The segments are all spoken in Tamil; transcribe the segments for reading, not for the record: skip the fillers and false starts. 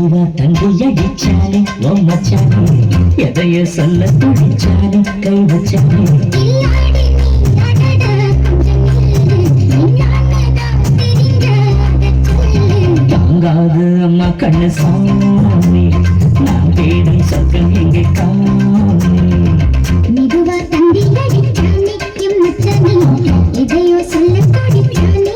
மெதுவா தந்தி அடிச்சாலே மச்சானே எதைய சொல்ல துடிச்சாலே கை வச்சானே தாங்காது அம்மா கண்ணு சாமி நான் தேடும் சொர்க்கம் எங்கே காமி மெதுவா தந்தி அடிச்சாலே மச்சானே எதையோ சொல்ல துடிச்சானே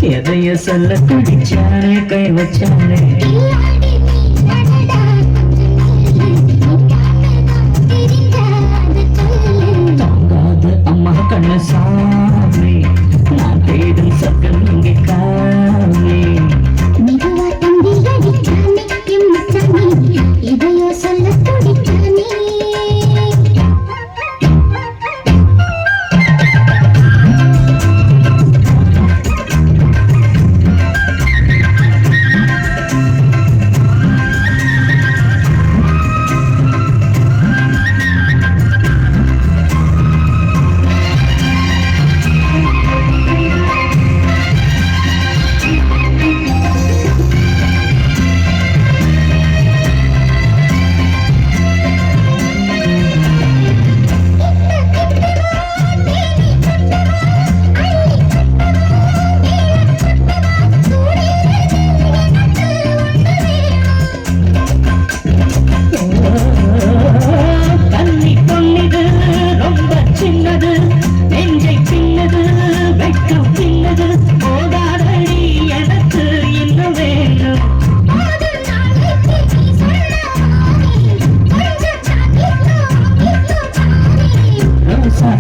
எதைய சொல்ல துடிச்சானே கை வச்சானே தாங்காது அம்மா கண்ணு சாமி நான் தேடும் சொர்க்கம் இங்கே காமி மெதுவா தந்தி அடிச்சானே மச்சானே எதையோ சொல்ல துடிச்சானே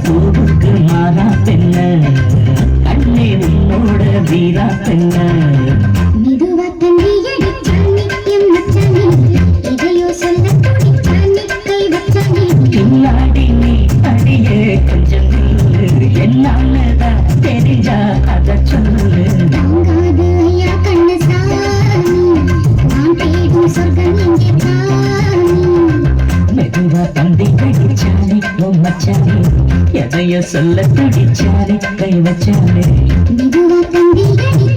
பூவுக்கு மாறா பெண்ண கண்ணே உன்னோட வீரா பெண்ண மெதுவா தந்தி அடிச்சானே மச்சானே எதையோ சொல்ல துடிச்சானே கை வச்சானே பின்னாடி நீ அடியே கொஞ்சம் என்னாலதான் தெரிஞ்சா அத சொல்லு தாங்காது ஐயா கண்ணு சாமி நான் தேடும் சொர்க்கம் எங்கே காமி மெதுவா தந்தி அடிச்சானே மச்சானே எதைய சொல்ல துடிச்சானே கை வச்சானே மெதுவா தந்தி அடி